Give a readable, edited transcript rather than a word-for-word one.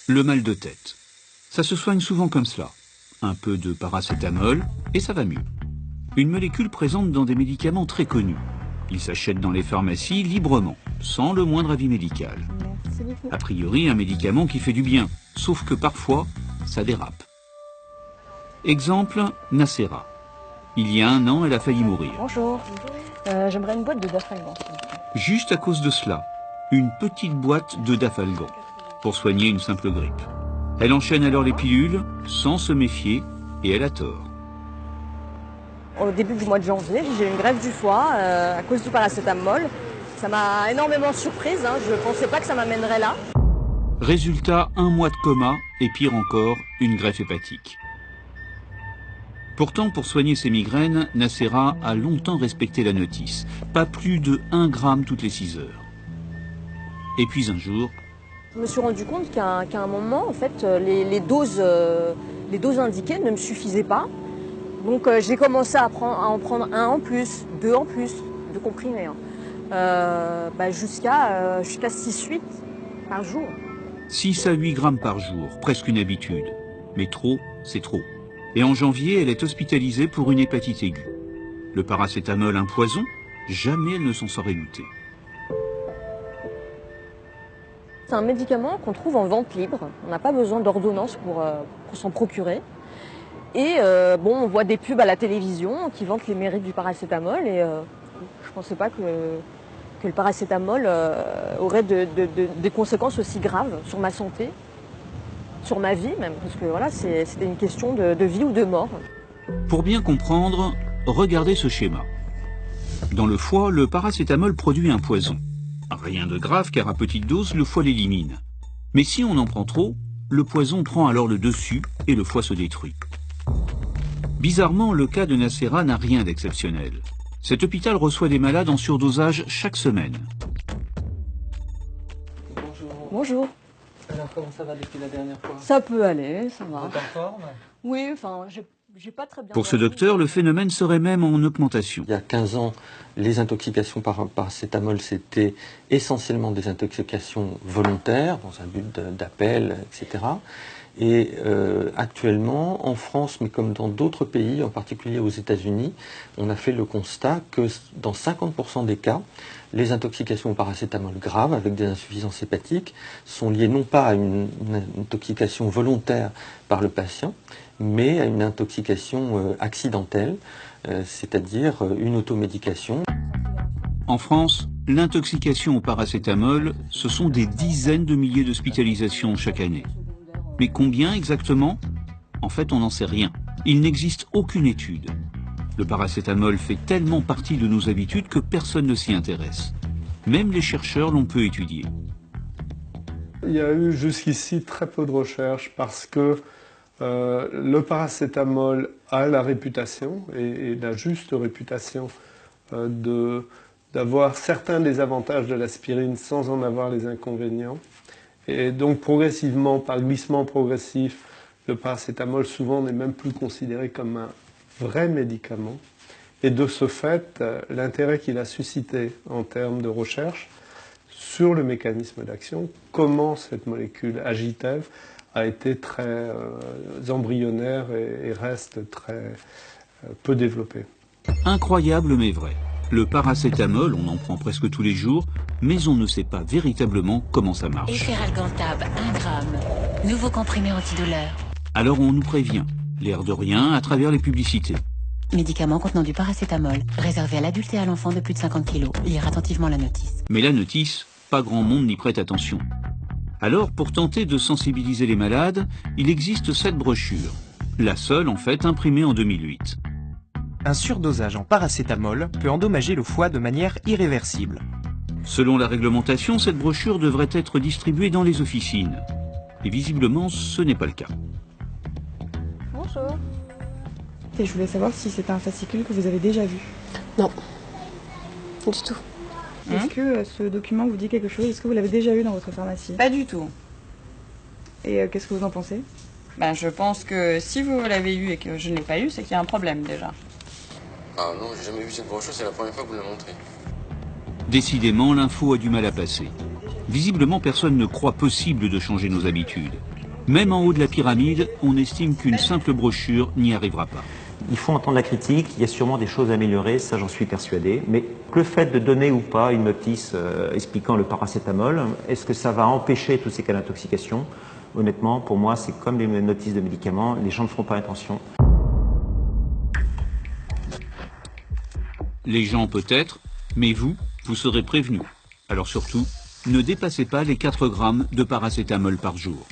Le mal de tête. Ça se soigne souvent comme cela. Un peu de paracétamol et ça va mieux. Une molécule présente dans des médicaments très connus. Il s'achète dans les pharmacies librement, sans le moindre avis médical. A priori, un médicament qui fait du bien, sauf que parfois, ça dérape. Exemple, Nacera. Il y a 1 an, elle a failli mourir. Bonjour, j'aimerais une boîte de Dafalgan. Juste à cause de cela, une petite boîte de Dafalgan, pour soigner une simple grippe. Elle enchaîne alors les pilules, sans se méfier, et elle a tort. Au début du mois de janvier, j'ai eu une greffe du foie à cause du paracétamol. Ça m'a énormément surprise, je ne pensais pas que ça m'amènerait là. Résultat, 1 mois de coma, et pire encore, une greffe hépatique. Pourtant, pour soigner ses migraines, Nacera a longtemps respecté la notice. Pas plus de 1 gramme toutes les 6 heures. Et puis un jour... Je me suis rendu compte qu'à un moment, en fait, les doses indiquées ne me suffisaient pas. Donc j'ai commencé à en prendre 1 en plus, 2 en plus, de comprimés. Jusqu'à 6-8 par jour. 6 à 8 grammes par jour, presque une habitude. Mais trop, c'est trop. Et en janvier, elle est hospitalisée pour une hépatite aiguë. Le paracétamol, un poison, jamais elle ne s'en serait doutée. C'est un médicament qu'on trouve en vente libre. On n'a pas besoin d'ordonnance pour s'en procurer. Et on voit des pubs à la télévision qui vantent les mérites du paracétamol. Et je ne pensais pas que le paracétamol aurait des conséquences aussi graves sur ma santé, sur ma vie même. Parce que voilà, c'était une question de vie ou de mort. Pour bien comprendre, regardez ce schéma. Dans le foie, le paracétamol produit un poison. Rien de grave car à petite dose, le foie l'élimine. Mais si on en prend trop, le poison prend alors le dessus et le foie se détruit. Bizarrement, le cas de Nacera n'a rien d'exceptionnel. Cet hôpital reçoit des malades en surdosage chaque semaine. Bonjour. Bonjour. Alors comment ça va depuis la dernière fois? Ça peut aller, ça va. Vous êtes en forme? Oui, enfin, j'ai pas très bien... Pour ce docteur, le phénomène serait même en augmentation. Il y a 15 ans, les intoxications par paracétamol, c'était essentiellement des intoxications volontaires, dans un but d'appel, etc. Et actuellement, en France, mais comme dans d'autres pays, en particulier aux États-Unis, on a fait le constat que dans 50% des cas, les intoxications au paracétamol graves avec des insuffisances hépatiques sont liées non pas à une intoxication volontaire par le patient, mais à une intoxication accidentelle, c'est-à-dire une automédication. En France, l'intoxication au paracétamol, ce sont des dizaines de milliers d'hospitalisations chaque année. Mais combien exactement? En fait, on n'en sait rien. Il n'existe aucune étude. Le paracétamol fait tellement partie de nos habitudes que personne ne s'y intéresse. Même les chercheurs l'ont peu étudié. Il y a eu jusqu'ici très peu de recherches parce que le paracétamol a la réputation, et la juste réputation, d'avoir certains des avantages de l'aspirine sans en avoir les inconvénients. Et donc progressivement, par glissement progressif, le paracétamol souvent n'est même plus considéré comme un vrai médicament. Et de ce fait, l'intérêt qu'il a suscité en termes de recherche sur le mécanisme d'action, comment cette molécule agit-elle, a été très embryonnaire et reste très peu développé. Incroyable mais vrai. Le paracétamol, on en prend presque tous les jours, mais on ne sait pas véritablement comment ça marche. Efferalgantab, 1 gramme. Nouveau comprimé antidouleur. Alors on nous prévient, l'air de rien, à travers les publicités. Médicament contenant du paracétamol, réservé à l'adulte et à l'enfant de plus de 50 kg. Lire attentivement la notice. Mais la notice, pas grand monde n'y prête attention. Alors, pour tenter de sensibiliser les malades, il existe cette brochure. La seule, en fait, imprimée en 2008. Un surdosage en paracétamol peut endommager le foie de manière irréversible. Selon la réglementation, cette brochure devrait être distribuée dans les officines. Et visiblement, ce n'est pas le cas. Bonjour. Et je voulais savoir si c'était un fascicule que vous avez déjà vu. Non, du tout. Est-ce que ce document vous dit quelque chose? Est-ce que vous l'avez déjà eu dans votre pharmacie? Pas du tout. Et qu'est-ce que vous en pensez? Je pense que si vous l'avez eu et que je ne l'ai pas eu, c'est qu'il y a un problème déjà. Ah non, j'ai jamais vu cette brochure, c'est la première fois que vous me la montrez. Décidément, l'info a du mal à passer. Visiblement, personne ne croit possible de changer nos habitudes. Même en haut de la pyramide, on estime qu'une simple brochure n'y arrivera pas. Il faut entendre la critique, il y a sûrement des choses à améliorer, ça j'en suis persuadé. Mais le fait de donner ou pas une notice expliquant le paracétamol, est-ce que ça va empêcher tous ces cas d'intoxication? Honnêtement, pour moi, c'est comme les notices de médicaments, les gens ne feront pas attention. Les gens peut-être, mais vous serez prévenus. Alors surtout, ne dépassez pas les 4 grammes de paracétamol par jour.